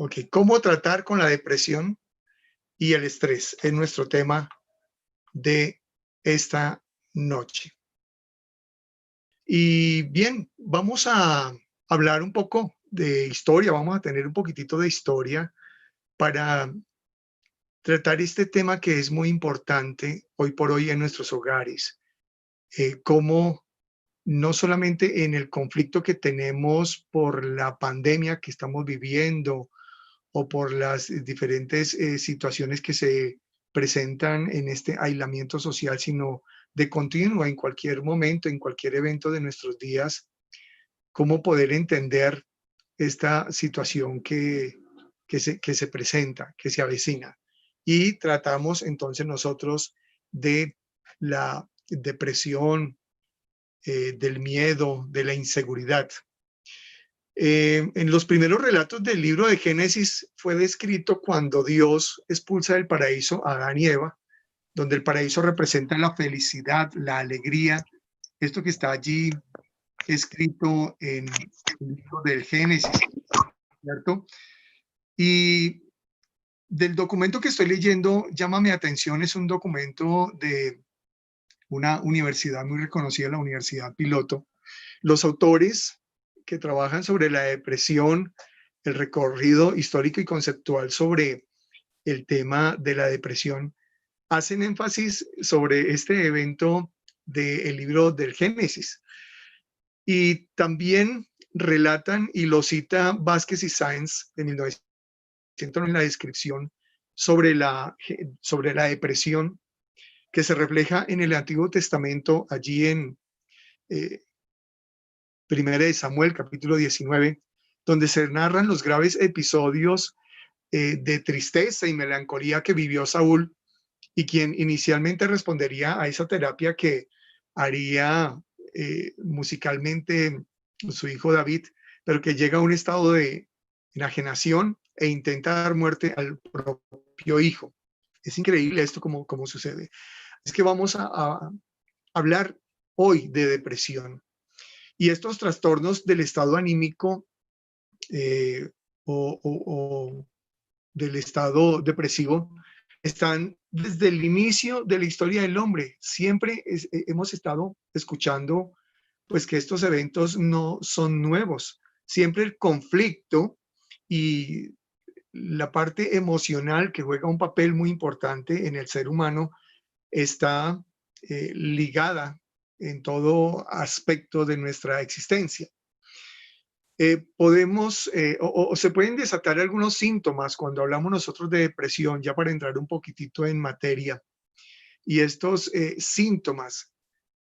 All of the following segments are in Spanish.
Ok, ¿cómo tratar con la depresión y el estrés? Es nuestro tema de esta noche. Y bien, vamos a hablar un poco de historia, vamos a tener un poquitito de historia para tratar este tema que es muy importante hoy por hoy en nuestros hogares. Cómo no solamente en el conflicto que tenemos por la pandemia que estamos viviendo o por las diferentes situaciones que se presentan en este aislamiento social, sino de continuo, en cualquier momento, en cualquier evento de nuestros días, cómo poder entender esta situación que se presenta, que se avecina. Y tratamos entonces nosotros de la depresión, del miedo, de la inseguridad. En los primeros relatos del libro de Génesis fue descrito cuando Dios expulsa del paraíso a Adán y Eva, donde el paraíso representa la felicidad, la alegría, esto que está allí escrito en el libro del Génesis, ¿cierto? Y del documento que estoy leyendo, llama mi atención, es un documento de una universidad muy reconocida, la Universidad Piloto. Los autores que trabajan sobre la depresión, el recorrido histórico y conceptual sobre el tema de la depresión, hacen énfasis sobre este evento del libro del Génesis. Y también relatan, y lo cita Vázquez y Sáenz en 1900 en la descripción sobre la depresión que se refleja en el Antiguo Testamento, allí en eh, Primera de Samuel, capítulo 19, donde se narran los graves episodios de tristeza y melancolía que vivió Saúl, y quien inicialmente respondería a esa terapia que haría musicalmente su hijo David, pero que llega a un estado de enajenación e intenta dar muerte al propio hijo. Es increíble esto como sucede. Es que vamos a hablar hoy de depresión y estos trastornos del estado anímico eh, o del estado depresivo están desde el inicio de la historia del hombre. Siempre hemos estado escuchando pues que estos eventos no son nuevos. Siempre el conflicto y la parte emocional que juega un papel muy importante en el ser humano está ligada en todo aspecto de nuestra existencia. O se pueden desatar algunos síntomas cuando hablamos nosotros de depresión, ya para entrar un poquitito en materia. Y estos síntomas,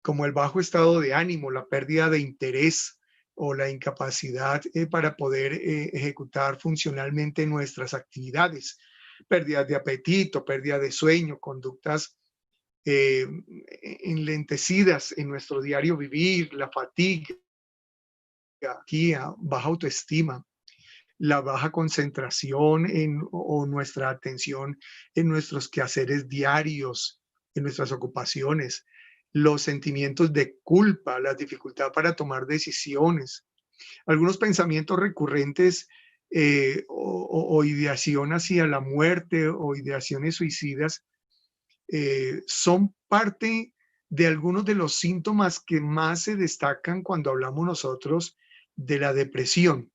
como el bajo estado de ánimo, la pérdida de interés o la incapacidad para poder ejecutar funcionalmente nuestras actividades, pérdida de apetito, pérdida de sueño, conductas eh, enlentecidas en nuestro diario vivir, la fatiga, baja autoestima, la baja concentración o nuestra atención en nuestros quehaceres diarios, en nuestras ocupaciones, los sentimientos de culpa, la dificultad para tomar decisiones, algunos pensamientos recurrentes o ideación hacia la muerte o ideaciones suicidas son parte de algunos de los síntomas que más se destacan cuando hablamos nosotros de la depresión.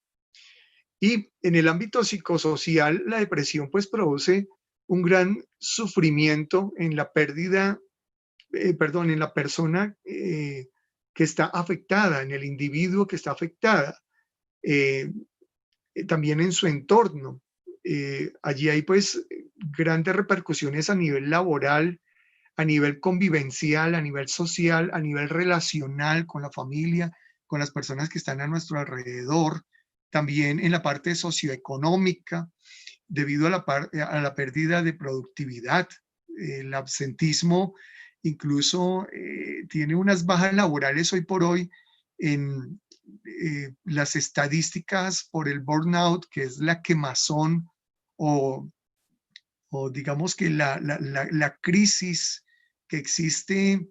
Y en el ámbito psicosocial, la depresión pues produce un gran sufrimiento en la pérdida, en la persona que está afectada, en el individuo que está afectada, eh, también en su entorno. Allí hay pues grandes repercusiones a nivel laboral, a nivel convivencial, a nivel social, a nivel relacional con la familia, con las personas que están a nuestro alrededor, también en la parte socioeconómica, debido a la pérdida de productividad. El absentismo incluso tiene unas bajas laborales hoy por hoy en las estadísticas por el burnout, que es la quemazón o, o digamos que la crisis que existe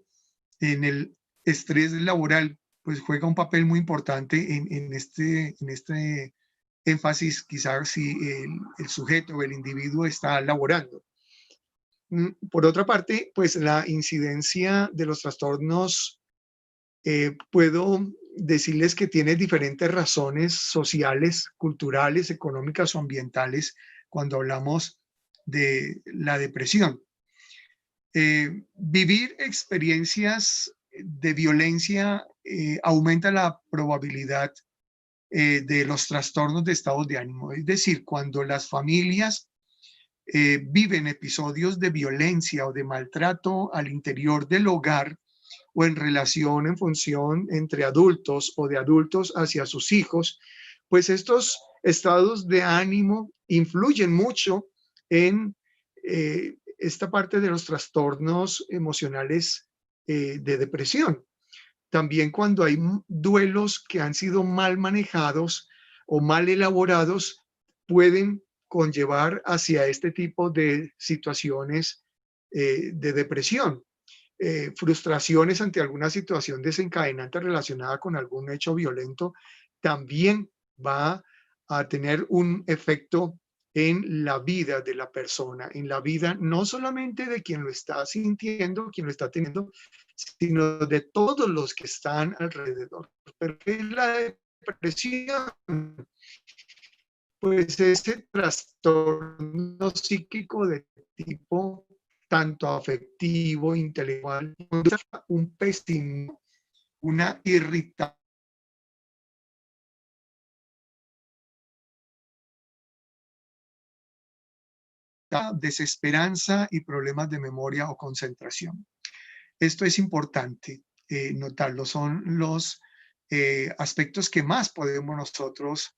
en el estrés laboral, pues juega un papel muy importante énfasis quizás si el sujeto o el individuo está laborando. Por otra parte, pues la incidencia de los trastornos, puedo decirles que tiene diferentes razones sociales, culturales, económicas o ambientales cuando hablamos de la depresión. Vivir experiencias de violencia aumenta la probabilidad de los trastornos de estados de ánimo. Es decir, cuando las familias viven episodios de violencia o de maltrato al interior del hogar o en relación, en función entre adultos o de adultos hacia sus hijos, pues estos estados de ánimo influyen mucho en esta parte de los trastornos emocionales de depresión. También cuando hay duelos que han sido mal manejados o mal elaborados, pueden conllevar hacia este tipo de situaciones de depresión. Frustraciones ante alguna situación desencadenante relacionada con algún hecho violento también va a tener un efecto en la vida de la persona, en la vida no solamente de quien lo está sintiendo, quien lo está teniendo, sino de todos los que están alrededor. Pero ¿qué es la depresión? Pues ese trastorno psíquico de tipo tanto afectivo, intelectual, un pesimismo, una irritabilidad, desesperanza y problemas de memoria o concentración. Esto es importante notarlo, son los aspectos que más podemos nosotros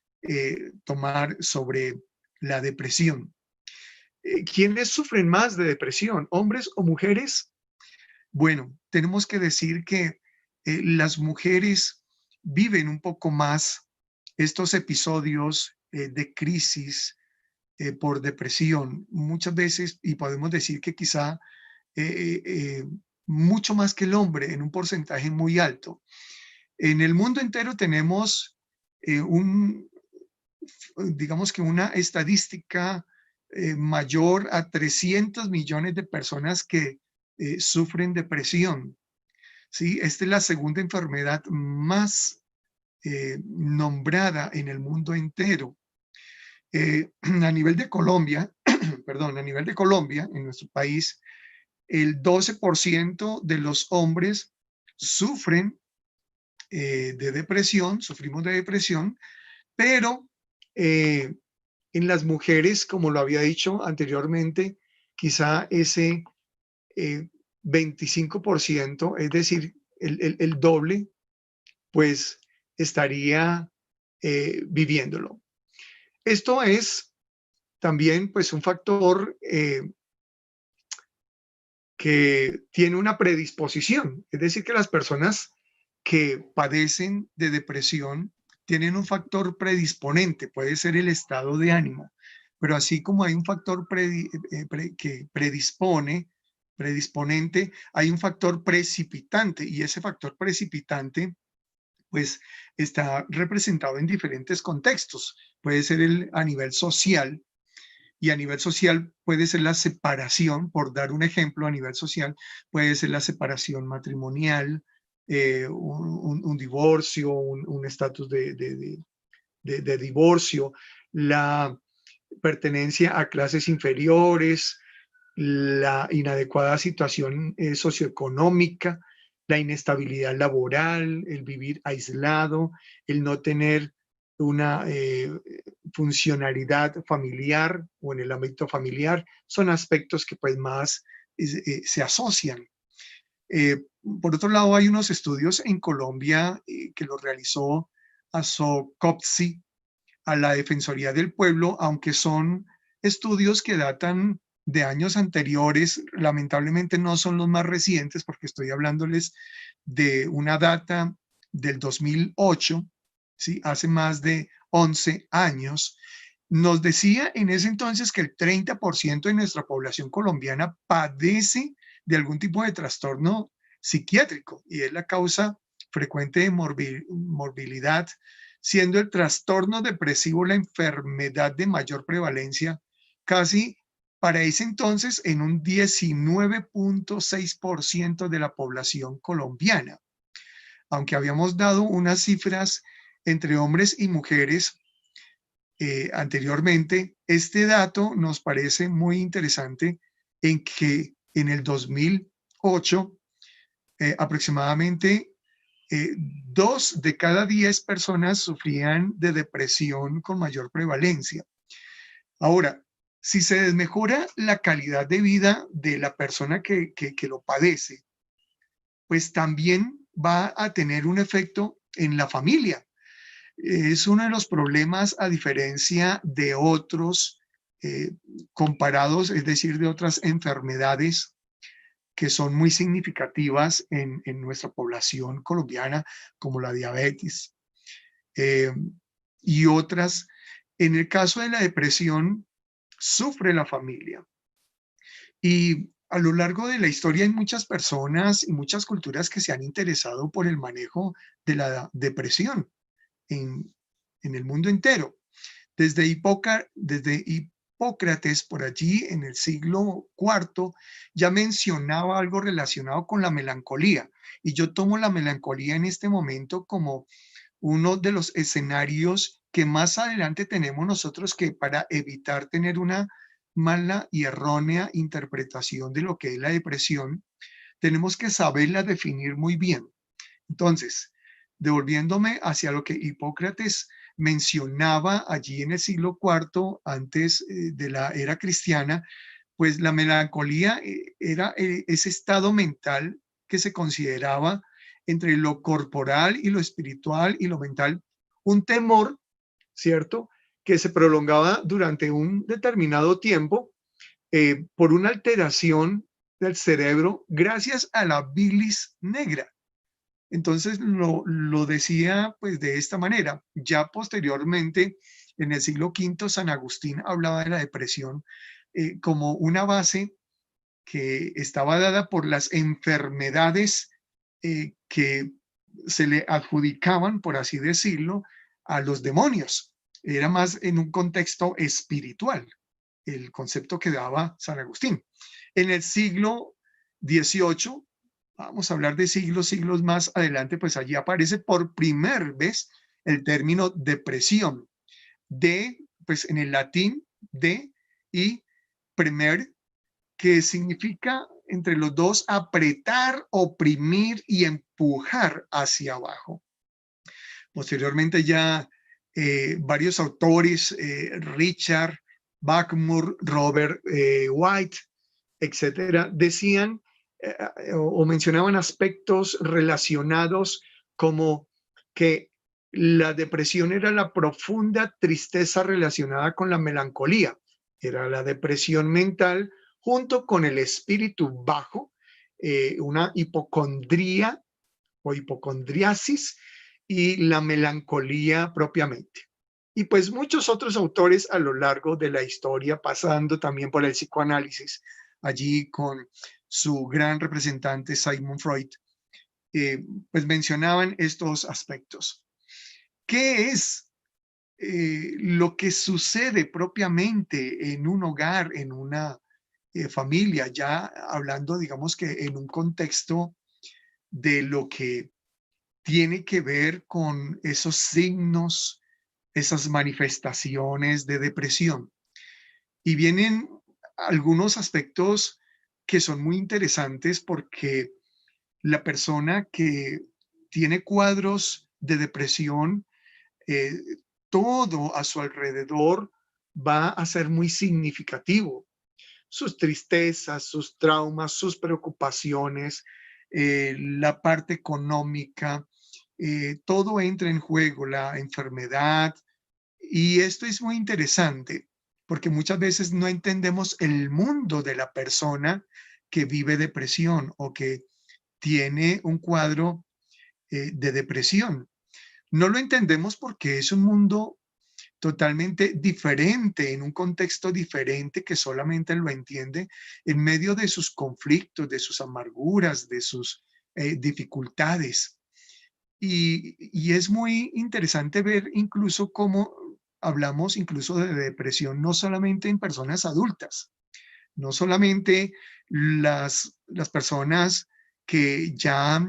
tomar sobre la depresión. ¿Quiénes sufren más de depresión, hombres o mujeres? Bueno, tenemos que decir que las mujeres viven un poco más estos episodios de crisis por depresión, muchas veces, y podemos decir que quizá eh, eh, mucho más que el hombre, en un porcentaje muy alto. En el mundo entero tenemos digamos que una estadística mayor a 300 millones de personas que sufren depresión. ¿Sí? Esta es la segunda enfermedad más nombrada en el mundo entero. A nivel de Colombia, perdón, a nivel de Colombia, en nuestro país, el 12% de los hombres sufren de depresión, sufrimos de depresión, pero en las mujeres, como lo había dicho anteriormente, quizá ese 25%, es decir, el doble, pues estaría viviéndolo. Esto es también pues un factor que tiene una predisposición, es decir, que las personas que padecen de depresión tienen un factor predisponente, puede ser el estado de ánimo, pero así como hay un factor que predisponente, hay un factor precipitante, y ese factor precipitante pues está representado en diferentes contextos. Puede ser a nivel social, y a nivel social puede ser la separación, por dar un ejemplo, a nivel social puede ser la separación matrimonial, un divorcio, un estatus de divorcio, la pertenencia a clases inferiores, la inadecuada situación socioeconómica, la inestabilidad laboral, el vivir aislado, el no tener una funcionalidad familiar o en el ámbito familiar, son aspectos que pues más se asocian. Por otro lado, hay unos estudios en Colombia que lo realizó Asocopsi a la Defensoría del Pueblo, aunque son estudios que datan de años anteriores, lamentablemente no son los más recientes porque estoy hablándoles de una data del 2008, ¿sí? Hace más de 11 años. Nos decía en ese entonces que el 30% de nuestra población colombiana padece de algún tipo de trastorno psiquiátrico y es la causa frecuente de morbilidad siendo el trastorno depresivo la enfermedad de mayor prevalencia, casi para ese entonces en un 19.6% de la población colombiana. Aunque habíamos dado unas cifras entre hombres y mujeres anteriormente, este dato nos parece muy interesante en que en el 2008 aproximadamente 2 de cada 10 personas sufrían de depresión con mayor prevalencia. Ahora, si se desmejora la calidad de vida de la persona que lo padece, pues también va a tener un efecto en la familia. Es uno de los problemas a diferencia de otros comparados, es decir, de otras enfermedades que son muy significativas en nuestra población colombiana, como la diabetes eh, y otras. En el caso de la depresión, sufre la familia. Y a lo largo de la historia hay muchas personas y muchas culturas que se han interesado por el manejo de la depresión en, en el mundo entero. Desde Hipócrates, por allí en el siglo IV, ya mencionaba algo relacionado con la melancolía. Y yo tomo la melancolía en este momento como uno de los escenarios que más adelante tenemos nosotros que para evitar tener una mala y errónea interpretación de lo que es la depresión, tenemos que saberla definir muy bien. Entonces, devolviéndome hacia lo que Hipócrates mencionaba allí en el siglo IV, antes de la era cristiana, pues la melancolía era ese estado mental que se consideraba entre lo corporal y lo espiritual y lo mental, un temor, ¿cierto? Que se prolongaba durante un determinado tiempo por una alteración del cerebro gracias a la bilis negra. Entonces lo decía pues de esta manera. Ya posteriormente, en el siglo V, San Agustín hablaba de la depresión como una base que estaba dada por las enfermedades que se le adjudicaban, por así decirlo, a los demonios. Era más en un contexto espiritual, el concepto que daba San Agustín. En el siglo XVIII, vamos a hablar de siglos más adelante, pues allí aparece por primera vez el término depresión, de, pues en el latín, de y premer, que significa entre los dos apretar, oprimir y empujar hacia abajo. Posteriormente ya varios autores, Richard Bachman, Robert White, etcétera, decían o mencionaban aspectos relacionados como que la depresión era la profunda tristeza relacionada con la melancolía, era la depresión mental junto con el espíritu bajo, una hipocondría o hipocondriasis y la melancolía propiamente. Y pues muchos otros autores a lo largo de la historia, pasando también por el psicoanálisis, allí con su gran representante Sigmund Freud, pues mencionaban estos aspectos. ¿Qué es lo que sucede propiamente en un hogar, en una familia, ya hablando, digamos que en un contexto de lo que tiene que ver con esos signos, esas manifestaciones de depresión? Y vienen algunos aspectos que son muy interesantes porque la persona que tiene cuadros de depresión, eh, todo a su alrededor va a ser muy significativo. Sus tristezas, sus traumas, sus preocupaciones, la parte económica, todo entra en juego, la enfermedad. Y esto es muy interesante porque muchas veces no entendemos el mundo de la persona que vive depresión o que tiene un cuadro de depresión. No lo entendemos porque es un mundo totalmente diferente, en un contexto diferente que solamente lo entiende en medio de sus conflictos, de sus amarguras, de sus dificultades. Y es muy interesante ver incluso cómo hablamos incluso de depresión, no solamente en personas adultas, no solamente las personas que ya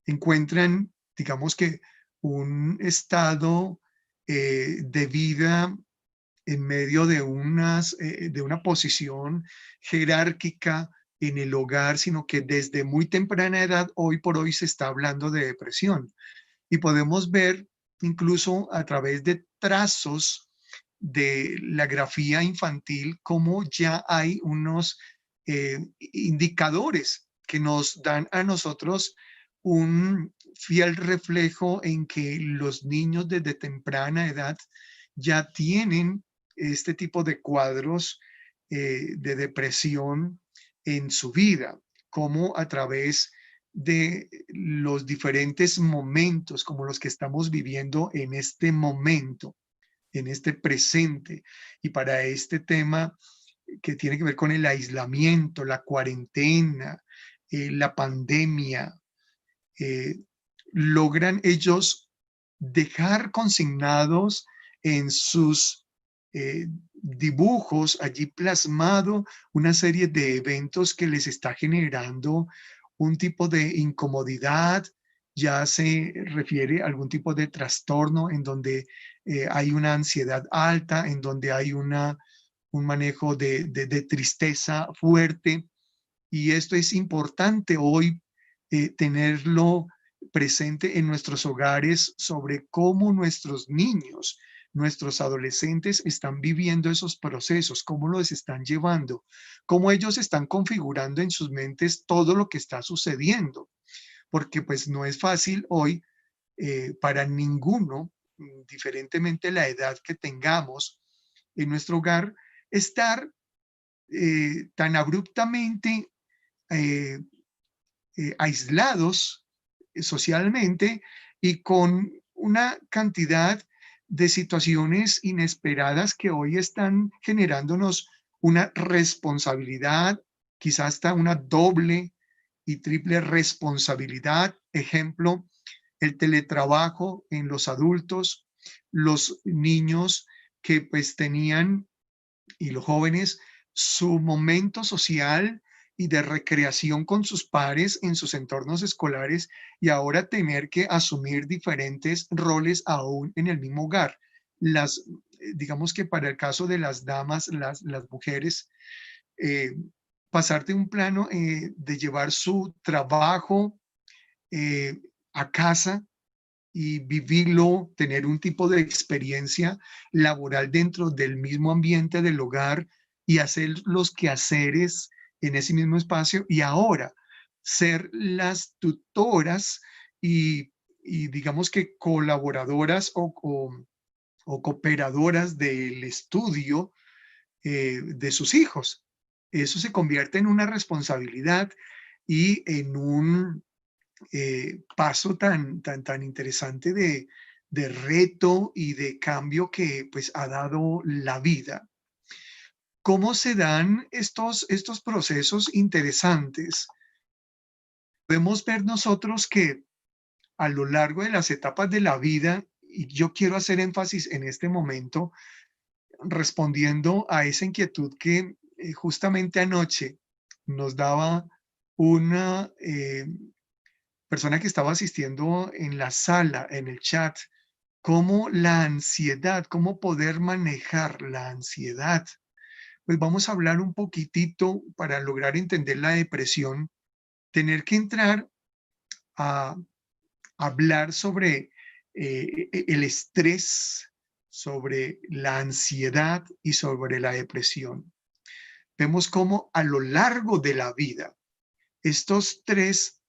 encuentran, digamos que, un estado de vida en medio de una posición jerárquica en el hogar, sino que desde muy temprana edad, hoy por hoy, se está hablando de depresión. Y podemos ver incluso a través de trazos de la grafía infantil cómo ya hay unos indicadores que nos dan a nosotros un fiel reflejo en que los niños desde temprana edad ya tienen este tipo de cuadros de depresión en su vida, como a través de los diferentes momentos como los que estamos viviendo en este momento, en este presente. Y para este tema que tiene que ver con el aislamiento, la cuarentena, la pandemia, eh, logran ellos dejar consignados en sus dibujos allí plasmado una serie de eventos que les está generando un tipo de incomodidad, ya se refiere a algún tipo de trastorno en donde hay una ansiedad alta, en donde hay un manejo de tristeza fuerte. Y esto es importante hoy tenerlo presente en nuestros hogares sobre cómo nuestros niños, nuestros adolescentes están viviendo esos procesos, cómo los están llevando, cómo ellos están configurando en sus mentes todo lo que está sucediendo, porque pues no es fácil hoy para ninguno, diferentemente la edad que tengamos en nuestro hogar, estar tan abruptamente eh, aislados socialmente y con una cantidad de situaciones inesperadas que hoy están generándonos una responsabilidad, quizás hasta una doble y triple responsabilidad. Ejemplo, el teletrabajo en los adultos, los niños que pues tenían y los jóvenes su momento social y de recreación con sus pares en sus entornos escolares y ahora tener que asumir diferentes roles aún en el mismo hogar. Digamos que para el caso de las damas, las mujeres, eh, pasar de un plano de llevar su trabajo eh, a casa y vivirlo, tener un tipo de experiencia laboral dentro del mismo ambiente del hogar y hacer los quehaceres en ese mismo espacio y ahora ser las tutoras y digamos que colaboradoras o cooperadoras del estudio de sus hijos. Eso se convierte en una responsabilidad y en un paso tan interesante de reto y de cambio que pues ha dado la vida. ¿Cómo se dan estos procesos interesantes? Podemos ver nosotros que a lo largo de las etapas de la vida, y yo quiero hacer énfasis en este momento, respondiendo a esa inquietud que justamente anoche nos daba una persona que estaba asistiendo en la sala, en el chat, cómo la ansiedad, cómo poder manejar la ansiedad. Pues vamos a hablar un poquitito para lograr entender la depresión, tener que entrar a hablar sobre el estrés, sobre la ansiedad y sobre la depresión. Vemos cómo a lo largo de la vida estos tres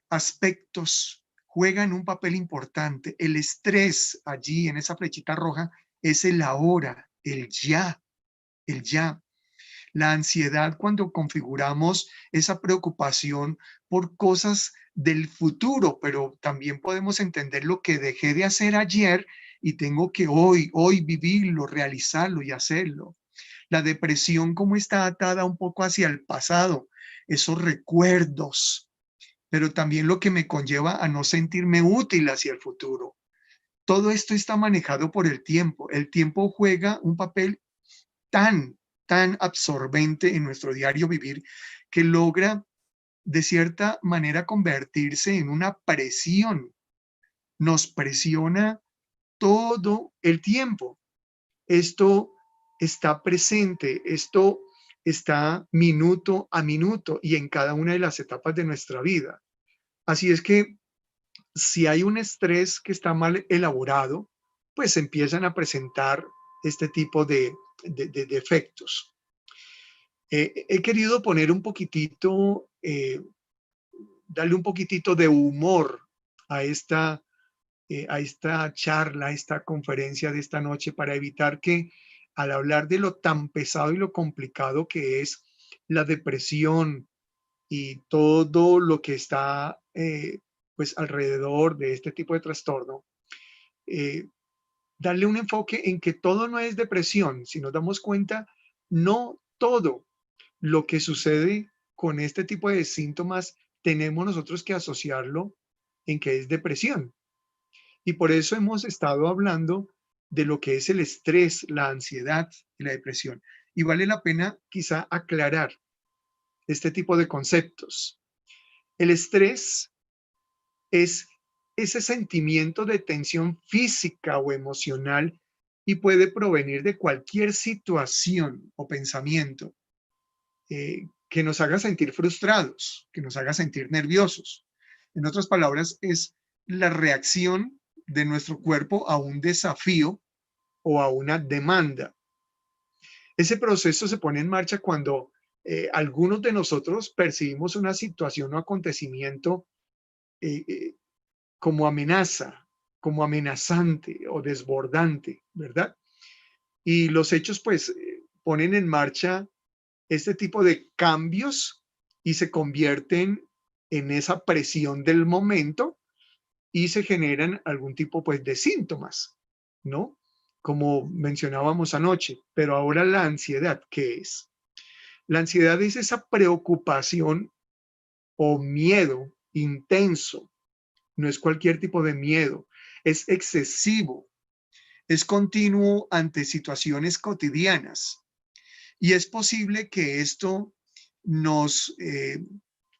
aspectos juegan un papel importante. El estrés allí en esa flechita roja es el ahora, el ya, el ya. La ansiedad cuando configuramos esa preocupación por cosas del futuro, pero también podemos entender lo que dejé de hacer ayer y tengo que hoy vivirlo, realizarlo y hacerlo. La depresión como está atada un poco hacia el pasado, esos recuerdos, pero también lo que me conlleva a no sentirme útil hacia el futuro. Todo esto está manejado por el tiempo. El tiempo juega un papel tan absorbente en nuestro diario vivir que logra de cierta manera convertirse en una presión. Nos presiona todo el tiempo. Esto está presente, esto está minuto a minuto y en cada una de las etapas de nuestra vida. Así es que si hay un estrés que está mal elaborado, pues empiezan a presentar este tipo de efectos. He querido poner un poquitito, darle un poquitito de humor a esta charla, a esta conferencia de esta noche para evitar que al hablar de lo tan pesado y lo complicado que es la depresión y todo lo que está pues alrededor de este tipo de trastorno, eh, darle un enfoque en que todo no es depresión. Si nos damos cuenta, no todo lo que sucede con este tipo de síntomas tenemos nosotros que asociarlo en que es depresión. Y por eso hemos estado hablando de lo que es el estrés, la ansiedad y la depresión. Y vale la pena quizá aclarar este tipo de conceptos. El estrés es ese sentimiento de tensión física o emocional y puede provenir de cualquier situación o pensamiento que nos haga sentir frustrados, que nos haga sentir nerviosos. En otras palabras, es la reacción de nuestro cuerpo a un desafío o a una demanda. Ese proceso se pone en marcha cuando algunos de nosotros percibimos una situación o acontecimiento eh, eh, como amenaza, como amenazante o desbordante, ¿verdad? Y los hechos pues ponen en marcha este tipo de cambios y se convierten en esa presión del momento y se generan algún tipo pues de síntomas, ¿no? Como mencionábamos anoche, pero ahora la ansiedad, ¿qué es? La ansiedad es esa preocupación o miedo intenso, no es cualquier tipo de miedo, es excesivo, es continuo ante situaciones cotidianas y es posible que esto nos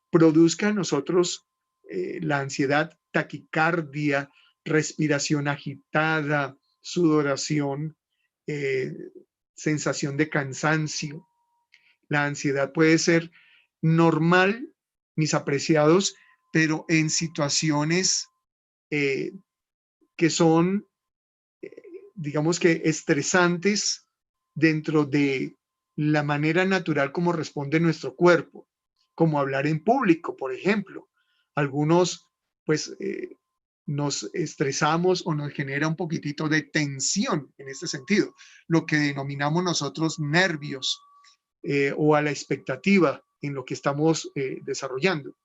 produzca a nosotros la ansiedad, taquicardia, respiración agitada, sudoración, eh, sensación de cansancio. La ansiedad puede ser normal, mis apreciados, pero en situaciones eh, que son, digamos que, estresantes dentro de la manera natural como responde nuestro cuerpo, como hablar en público, por ejemplo. Algunos, pues, nos estresamos o nos genera un poquitito de tensión en este sentido, lo que denominamos nosotros nervios o a la expectativa en lo que estamos desarrollando.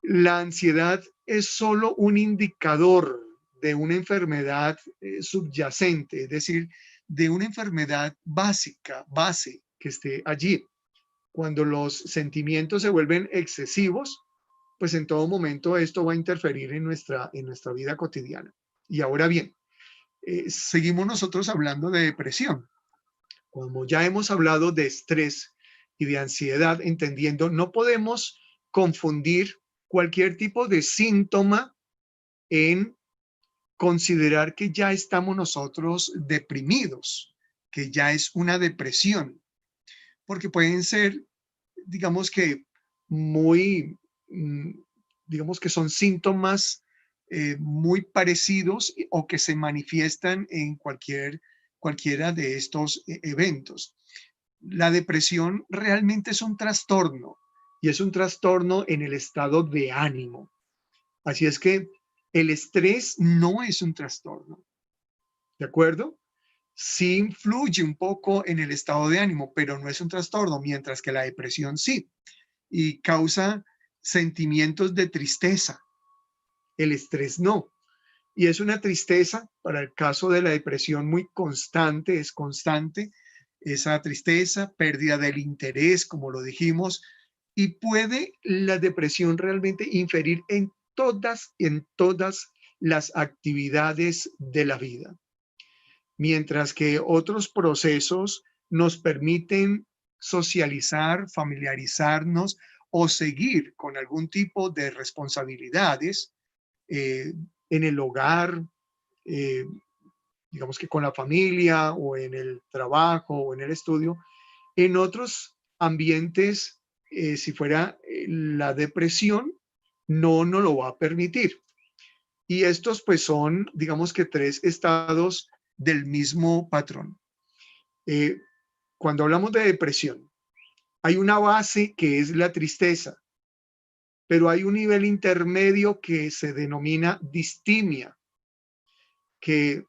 La ansiedad es solo un indicador de una enfermedad subyacente, es decir, de una enfermedad básica, base que esté allí. Cuando los sentimientos se vuelven excesivos, pues en todo momento esto va a interferir en nuestra vida cotidiana. Y ahora bien, seguimos nosotros hablando de depresión. Como ya hemos hablado de estrés y de ansiedad, entendiendo, no podemos confundir cualquier tipo de síntoma en considerar que ya estamos nosotros deprimidos, que ya es una depresión, porque pueden ser, digamos que muy, digamos que son síntomas muy parecidos o que se manifiestan en cualquiera de estos eventos. La depresión realmente es un trastorno y es un trastorno en el estado de ánimo. Así es que el estrés no es un trastorno, ¿de acuerdo? Sí influye un poco en el estado de ánimo, pero no es un trastorno, mientras que la depresión sí, y causa sentimientos de tristeza. El estrés no. Y es una tristeza, para el caso de la depresión, muy constante, es constante esa tristeza, pérdida del interés, como lo dijimos, y puede la depresión realmente inferir en todas las actividades de la vida, mientras que otros procesos nos permiten socializar, familiarizarnos o seguir con algún tipo de responsabilidades eh, en el hogar, eh, digamos que con la familia o en el trabajo o en el estudio. En otros ambientes, si fuera la depresión, no lo va a permitir. Y estos pues son, digamos que tres estados del mismo patrón. Eh, Cuando hablamos de depresión, hay una base que es la tristeza, pero hay un nivel intermedio que se denomina distimia, que,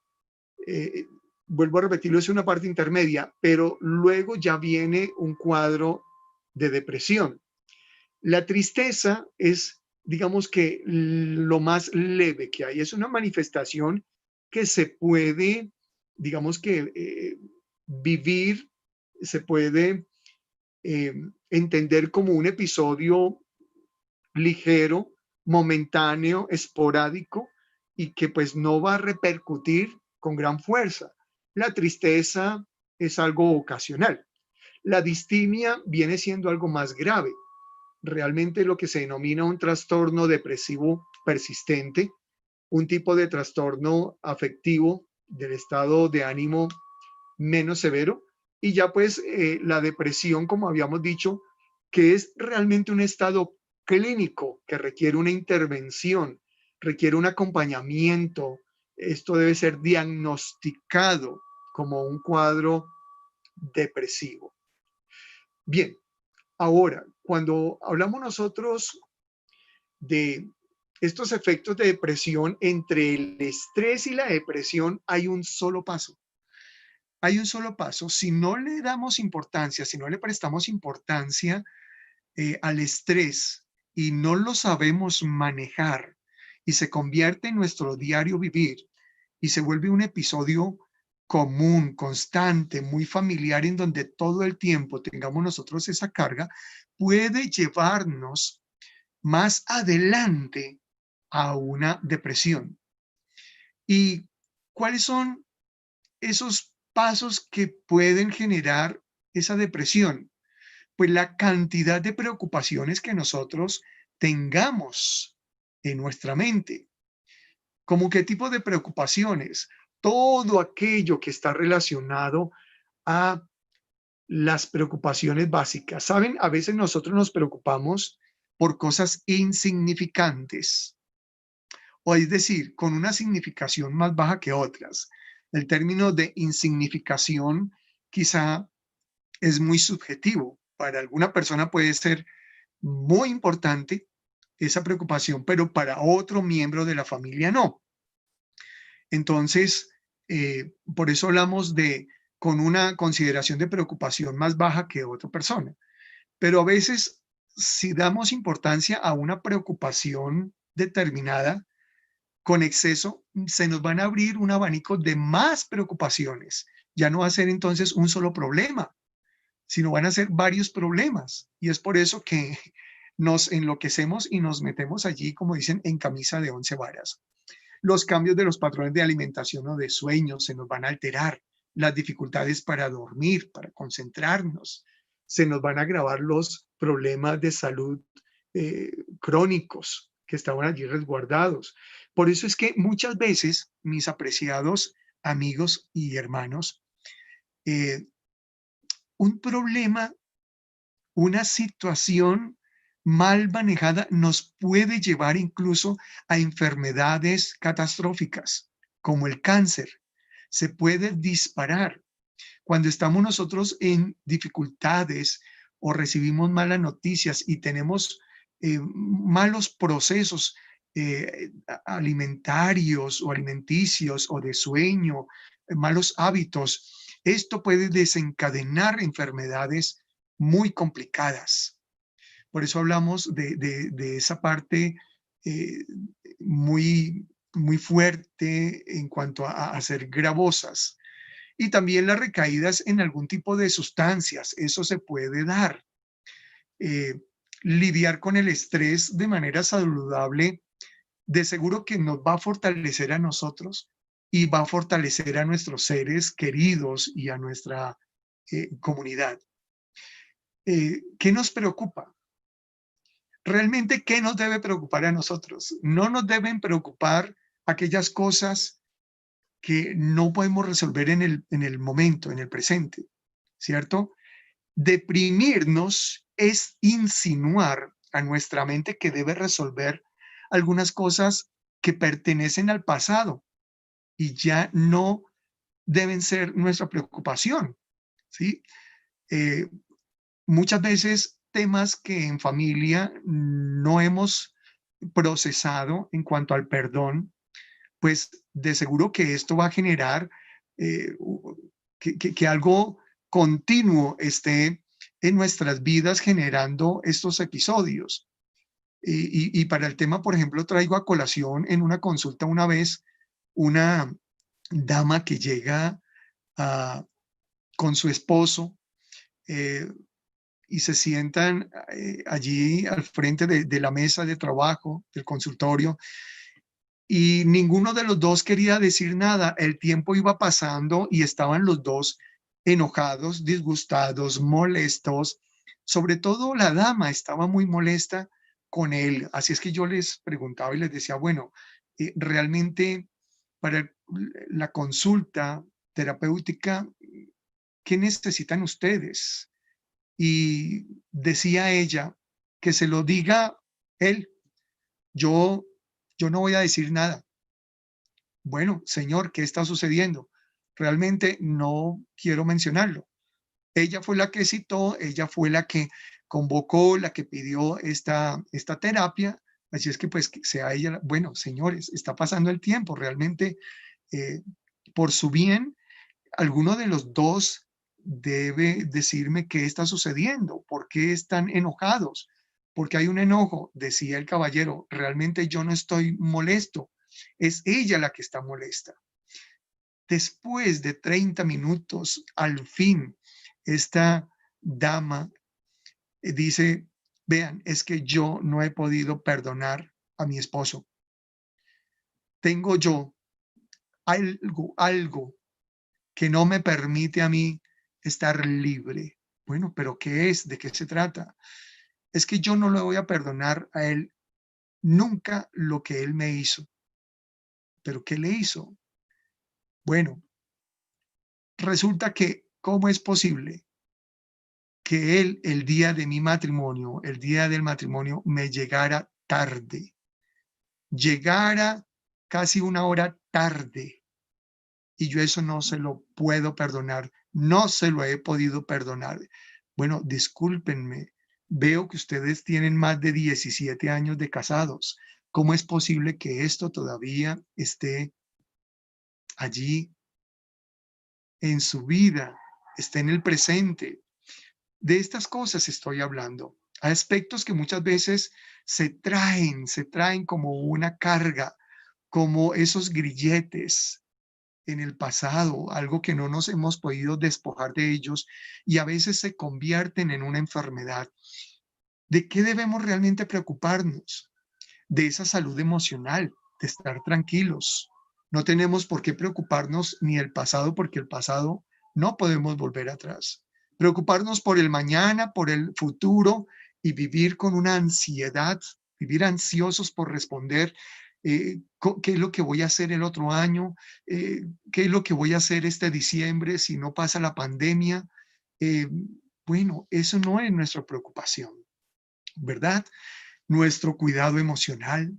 eh, vuelvo a repetirlo, es una parte intermedia, pero luego ya viene un cuadro de depresión. La tristeza es, digamos que, lo más leve que hay. Es una manifestación que se puede, digamos que, vivir, se puede eh, entender como un episodio ligero, momentáneo, esporádico y que pues no va a repercutir con gran fuerza. La tristeza es algo ocasional. La distimia viene siendo algo más grave, realmente lo que se denomina un trastorno depresivo persistente, un tipo de trastorno afectivo del estado de ánimo menos severo, y ya pues la depresión, como habíamos dicho, que es realmente un estado clínico que requiere una intervención, requiere un acompañamiento. Esto debe ser diagnosticado como un cuadro depresivo. Bien, ahora, cuando hablamos nosotros de estos efectos de depresión, entre el estrés y la depresión hay un solo paso. Hay un solo paso. Si no le damos importancia, si no le prestamos importancia al estrés y no lo sabemos manejar y se convierte en nuestro diario vivir y se vuelve un episodio común, constante, muy familiar, en donde todo el tiempo tengamos nosotros esa carga, puede llevarnos más adelante a una depresión. ¿Y cuáles son esos pasos que pueden generar esa depresión? Pues la cantidad de preocupaciones que nosotros tengamos en nuestra mente. ¿Cómo qué tipo de preocupaciones? Todo aquello que está relacionado a las preocupaciones básicas. ¿Saben? A veces nosotros nos preocupamos por cosas insignificantes, o es decir, con una significación más baja que otras. El término de insignificación quizá es muy subjetivo. Para alguna persona puede ser muy importante esa preocupación, pero para otro miembro de la familia no. Entonces, por eso hablamos de con una consideración de preocupación más baja que otra persona. Pero a veces, si damos importancia a una preocupación determinada, con exceso, se nos van a abrir un abanico de más preocupaciones. Ya no va a ser entonces un solo problema, sino van a ser varios problemas. Y es por eso que nos enloquecemos y nos metemos allí, como dicen, en camisa de 11 varas. Los cambios de los patrones de alimentación o de sueño se nos van a alterar, las dificultades para dormir, para concentrarnos, se nos van a agravar los problemas de salud crónicos que estaban allí resguardados. Por eso es que muchas veces, mis apreciados amigos y hermanos, eh, un problema, una situación mal manejada nos puede llevar incluso a enfermedades catastróficas, como el cáncer. Se puede disparar. Cuando estamos nosotros en dificultades o recibimos malas noticias y tenemos malos procesos alimentarios o alimenticios o de sueño, malos hábitos, esto puede desencadenar enfermedades muy complicadas. Por eso hablamos de esa parte eh, muy, muy fuerte en cuanto a ser gravosas. Y también las recaídas en algún tipo de sustancias, eso se puede dar. Eh, lidiar con el estrés de manera saludable, de seguro que nos va a fortalecer a nosotros y va a fortalecer a nuestros seres queridos y a nuestra comunidad. ¿Qué nos preocupa? Realmente, ¿qué nos debe preocupar a nosotros? No nos deben preocupar aquellas cosas que no podemos resolver en el momento, en el presente, ¿cierto? Deprimirnos es insinuar a nuestra mente que debe resolver algunas cosas que pertenecen al pasado y ya no deben ser nuestra preocupación, ¿sí? Eh, Muchas veces temas que en familia no hemos procesado en cuanto al perdón, pues de seguro que esto va a generar eh, que algo continuo esté en nuestras vidas generando estos episodios. Y para el tema, por ejemplo, traigo a colación en una consulta una vez una dama que llega a, con su esposo eh, y se sientan allí al frente de la mesa de trabajo del consultorio y ninguno de los dos quería decir nada. El tiempo iba pasando y estaban los dos enojados, disgustados, molestos. Sobre todo la dama estaba muy molesta con él. Así es que yo les preguntaba y les decía, bueno, realmente para la consulta terapéutica, ¿qué necesitan ustedes? Y decía ella que se lo diga él. Yo, yo no voy a decir nada. Bueno, señor, ¿qué está sucediendo? Realmente no quiero mencionarlo. Ella fue la que citó, ella fue la que convocó, la que pidió esta terapia. Así es que pues que sea ella, bueno, señores, está pasando el tiempo, realmente eh, por su bien, alguno de los dos debe decirme qué está sucediendo, por qué están enojados, porque hay un enojo, decía el caballero, realmente yo no estoy molesto, es ella la que está molesta. Después de 30 minutos, al fin, esta dama dice, vean, es que yo no he podido perdonar a mi esposo. Tengo yo algo que no me permite a mí estar libre. Bueno, pero ¿qué es? ¿De qué se trata? Es que yo no le voy a perdonar a él nunca lo que él me hizo. ¿Pero qué le hizo? Bueno, resulta que, ¿cómo es posible que él, el día de mi matrimonio, el día del matrimonio, me llegara tarde? Llegara casi una hora tarde. Y yo eso no se lo puedo perdonar, no se lo he podido perdonar. Bueno, discúlpenme, veo que ustedes tienen más de 17 años de casados. ¿Cómo es posible que esto todavía esté allí en su vida, esté en el presente? De estas cosas estoy hablando. Aspectos que muchas veces se traen como una carga, como esos grilletes en el pasado, algo que no nos hemos podido despojar de ellos y a veces se convierten en una enfermedad. ¿De qué debemos realmente preocuparnos? De esa salud emocional, de estar tranquilos. No tenemos por qué preocuparnos ni el pasado, porque el pasado no podemos volver atrás. Preocuparnos por el mañana, por el futuro y vivir con una ansiedad, vivir ansiosos por responder qué es lo que voy a hacer el otro año, qué es lo que voy a hacer este diciembre si no pasa la pandemia. Eh, bueno, eso no es nuestra preocupación, ¿verdad? Nuestro cuidado emocional,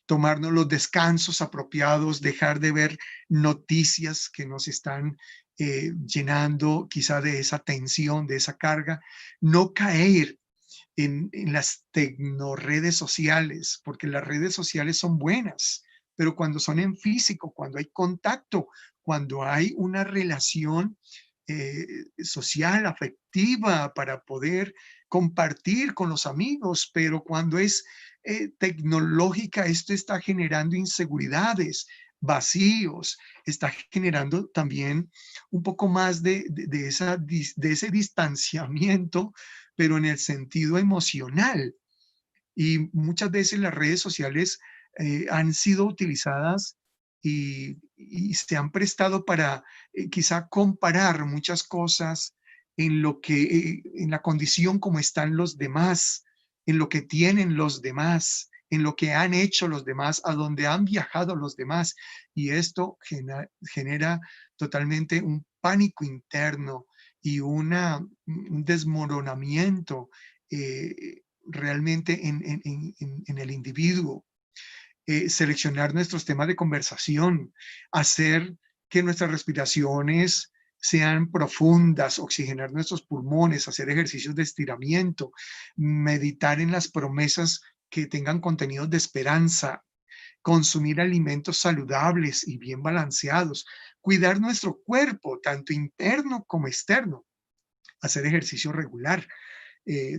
tomarnos los descansos apropiados, dejar de ver noticias que nos están llenando quizá de esa tensión, de esa carga, no caer en las tecnoredes sociales, porque las redes sociales son buenas, pero cuando son en físico, cuando hay contacto, cuando hay una relación social, afectiva, para poder compartir con los amigos, pero cuando es tecnológica, esto está generando inseguridades, vacíos, está generando también un poco más de ese distanciamiento, pero en el sentido emocional. Y muchas veces las redes sociales han sido utilizadas y se han prestado para quizá comparar muchas cosas en lo que, en la condición como están los demás, en lo que tienen los demás, en lo que han hecho los demás, a donde han viajado los demás. Y esto genera totalmente un pánico interno y un desmoronamiento realmente en el individuo. Seleccionar nuestros temas de conversación, hacer que nuestras respiraciones sean profundas, oxigenar nuestros pulmones, hacer ejercicios de estiramiento, meditar en las promesas que tengan contenidos de esperanza, consumir alimentos saludables y bien balanceados, cuidar nuestro cuerpo, tanto interno como externo, hacer ejercicio regular,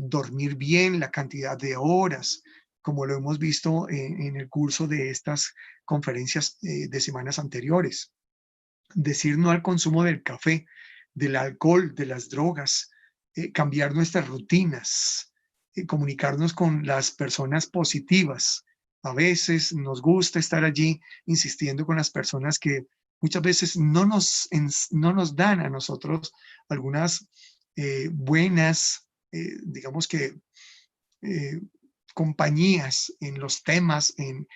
dormir bien, la cantidad de horas, como lo hemos visto en el curso de estas conferencias de semanas anteriores. Decir no al consumo del café, del alcohol, de las drogas, cambiar nuestras rutinas, comunicarnos con las personas positivas. A veces nos gusta estar allí insistiendo con las personas que muchas veces no nos dan a nosotros algunas buenas, digamos que, eh, compañías en los temas, en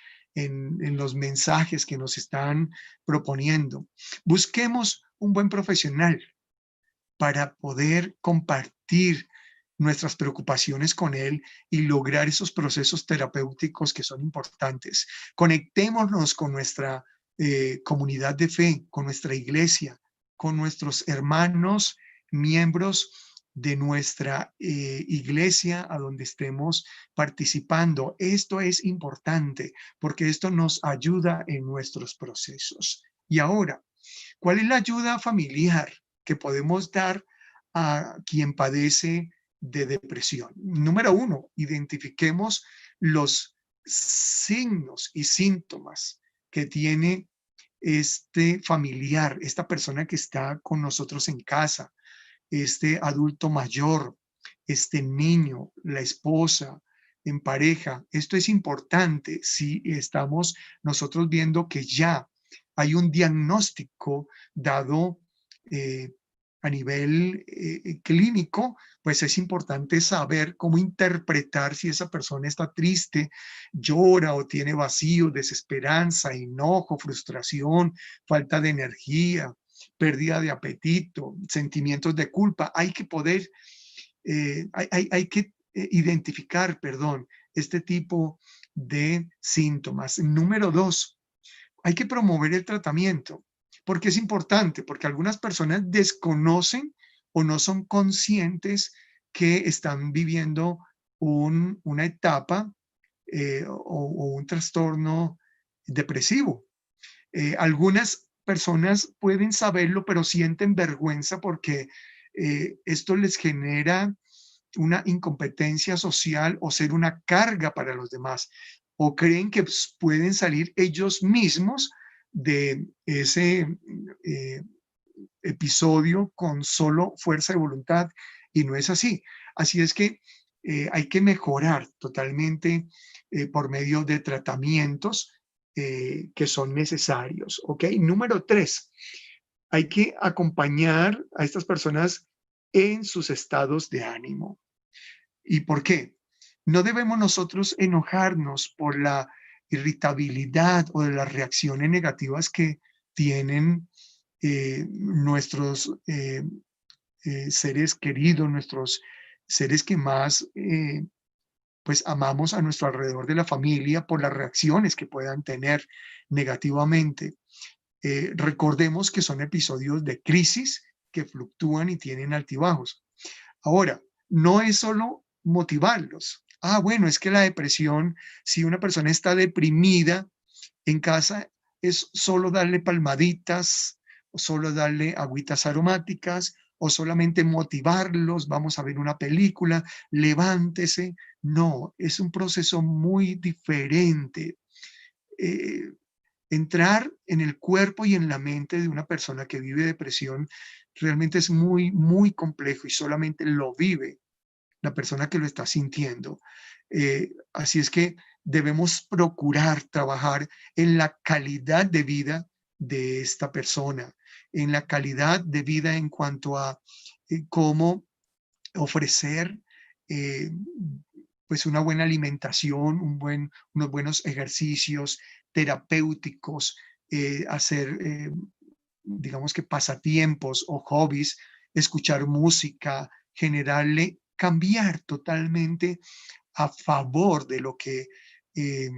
los mensajes que nos están proponiendo. Busquemos un buen profesional para poder compartir nuestras preocupaciones con él y lograr esos procesos terapéuticos que son importantes. Conectémonos con nuestra comunidad de fe, con nuestra iglesia, con nuestros hermanos, miembros de nuestra iglesia a donde estemos participando. Esto es importante porque esto nos ayuda en nuestros procesos. Y ahora, ¿cuál es la ayuda familiar que podemos dar a quien padece de depresión? Número uno, identifiquemos los signos y síntomas que tiene este familiar, esta persona que está con nosotros en casa, este adulto mayor, este niño, la esposa, en pareja. Esto es importante si estamos nosotros viendo que ya hay un diagnóstico dado eh, a nivel clínico, pues es importante saber cómo interpretar si esa persona está triste, llora o tiene vacío, desesperanza, enojo, frustración, falta de energía, pérdida de apetito, sentimientos de culpa. Hay que poder, hay que identificar, perdón, este tipo de síntomas. Número dos, hay que promover el tratamiento, porque es importante, porque algunas personas desconocen o no son conscientes que están viviendo una etapa o un trastorno depresivo. Algunas personas pueden saberlo, pero sienten vergüenza porque esto les genera una incompetencia social o ser una carga para los demás, o creen que pueden salir ellos mismos de ese eh, episodio con solo fuerza de voluntad, y no es así. Así es que hay que mejorar totalmente por medio de tratamientos que son necesarios, ¿ok? Número tres, hay que acompañar a estas personas en sus estados de ánimo. ¿Y por qué? No debemos nosotros enojarnos por la irritabilidad o de las reacciones negativas que tienen nuestros seres queridos, nuestros seres que más pues amamos a nuestro alrededor de la familia por las reacciones que puedan tener negativamente. Recordemos que son episodios de crisis que fluctúan y tienen altibajos. Ahora, no es solo motivarlos. Ah, bueno, es que la depresión, si una persona está deprimida en casa, es solo darle palmaditas, o solo darle agüitas aromáticas, o solamente motivarlos, vamos a ver una película, levántese. No, es un proceso muy diferente. Eh, Entrar en el cuerpo y en la mente de una persona que vive depresión realmente es muy, muy complejo y solamente lo vive la persona que lo está sintiendo. Así es que debemos procurar trabajar en la calidad de vida de esta persona, en la calidad de vida en cuanto a cómo ofrecer eh, pues una buena alimentación, unos buenos ejercicios terapéuticos, hacer, digamos que pasatiempos o hobbies, escuchar música, generarle, cambiar totalmente a favor de lo que eh,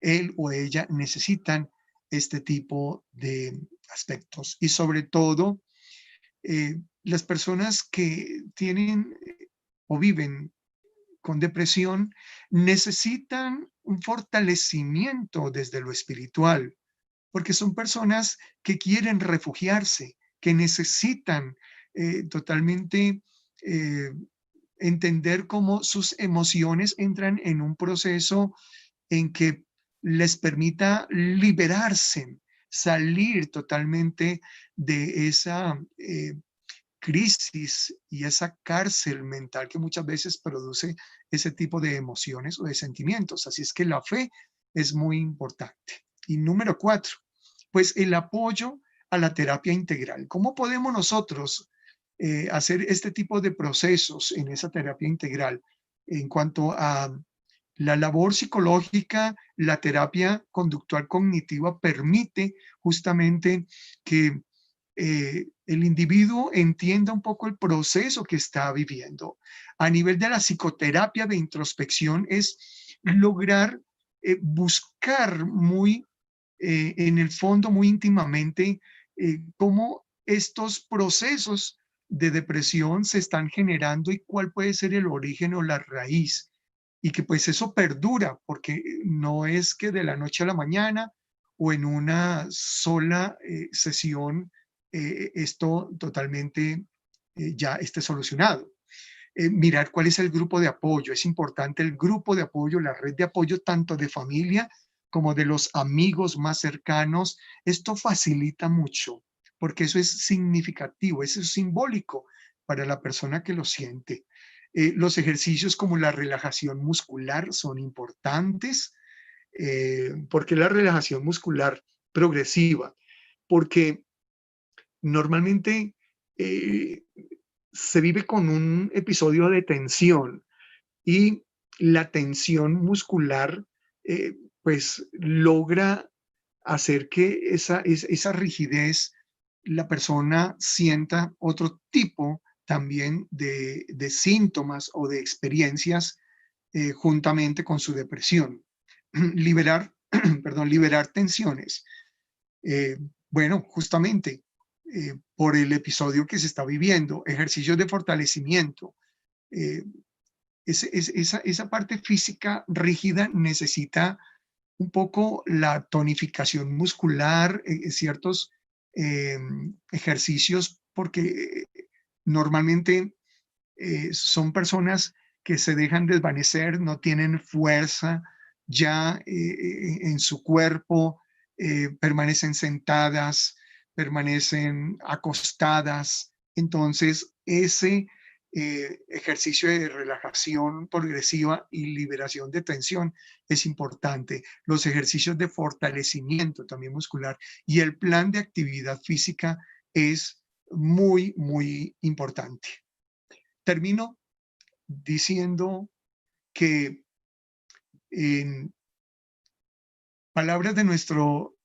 él o ella necesitan este tipo de aspectos. Y sobre todo, las personas que tienen o viven con depresión necesitan un fortalecimiento desde lo espiritual, porque son personas que quieren refugiarse, que necesitan totalmente eh, entender cómo sus emociones entran en un proceso en que les permita liberarse, salir totalmente de esa crisis y esa cárcel mental que muchas veces produce ese tipo de emociones o de sentimientos. Así es que la fe es muy importante. Y número 4, pues el apoyo a la terapia integral. ¿Cómo podemos nosotros hacer este tipo de procesos en esa terapia integral en cuanto a la labor psicológica? La terapia conductual cognitiva permite justamente que el individuo entienda un poco el proceso que está viviendo. A nivel de la psicoterapia de introspección es lograr buscar muy en el fondo, muy íntimamente, cómo estos procesos de depresión se están generando y cuál puede ser el origen o la raíz. Y que pues eso perdura, porque no es que de la noche a la mañana o en una sola sesión esto totalmente ya esté solucionado. Mirar cuál es el grupo de apoyo. Es importante el grupo de apoyo, la red de apoyo tanto de familia como de los amigos más cercanos. Esto facilita mucho porque eso es significativo, eso es simbólico para la persona que lo siente. Los ejercicios como la relajación muscular son importantes. ¿Por qué la relajación muscular progresiva? Porque normalmente eh, se vive con un episodio de tensión y la tensión muscular pues logra hacer que esa rigidez la persona sienta otro tipo también de síntomas o de experiencias juntamente con su depresión. Liberar, perdón, liberar tensiones. Eh, bueno, justamente por el episodio que se está viviendo, ejercicios de fortalecimiento. Eh, esa parte física rígida necesita un poco la tonificación muscular, ciertos eh, ejercicios, porque normalmente son personas que se dejan desvanecer, no tienen fuerza ya en su cuerpo, permanecen sentadas, permanecen acostadas. Entonces, ese ejercicio de relajación progresiva y liberación de tensión es importante. Los ejercicios de fortalecimiento también muscular y el plan de actividad física es muy, muy importante. Termino diciendo que en palabras de nuestro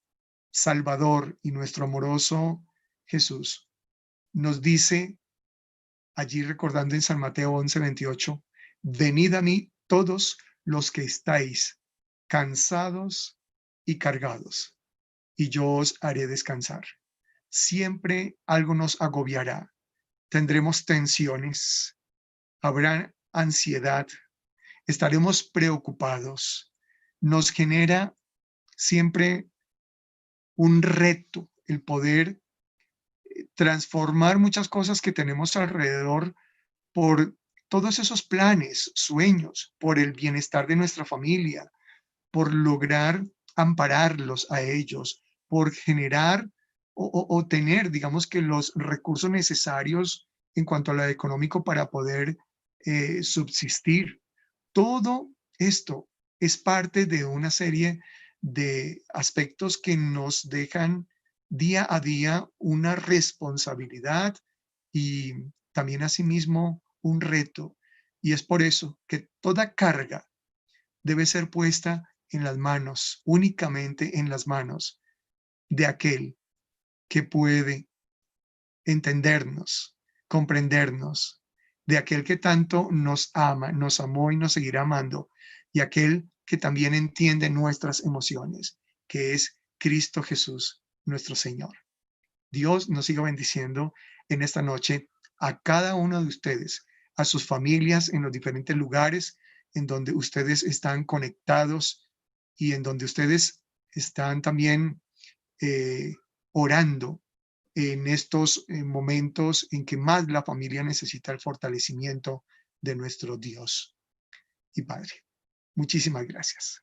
Salvador y nuestro amoroso Jesús, nos dice allí recordando en San Mateo 11:28, venid a mí todos los que estáis cansados y cargados, y yo os haré descansar. Siempre algo nos agobiará, tendremos tensiones, habrá ansiedad, estaremos preocupados. Nos genera siempre un reto el poder transformar muchas cosas que tenemos alrededor por todos esos planes, sueños, por el bienestar de nuestra familia, por lograr ampararlos a ellos, por generar o tener, digamos que los recursos necesarios en cuanto a lo económico para poder subsistir. Todo esto es parte de una serie de aspectos que nos dejan día a día una responsabilidad y también asimismo un reto. Y es por eso que toda carga debe ser puesta en las manos, únicamente en las manos de aquel que puede entendernos, comprendernos, de aquel que tanto nos ama, nos amó y nos seguirá amando, y aquel que también entiende nuestras emociones, que es Cristo Jesús, nuestro Señor. Dios nos siga bendiciendo en esta noche a cada uno de ustedes, a sus familias en los diferentes lugares en donde ustedes están conectados y en donde ustedes están también orando en estos momentos en que más la familia necesita el fortalecimiento de nuestro Dios y Padre. Muchísimas gracias.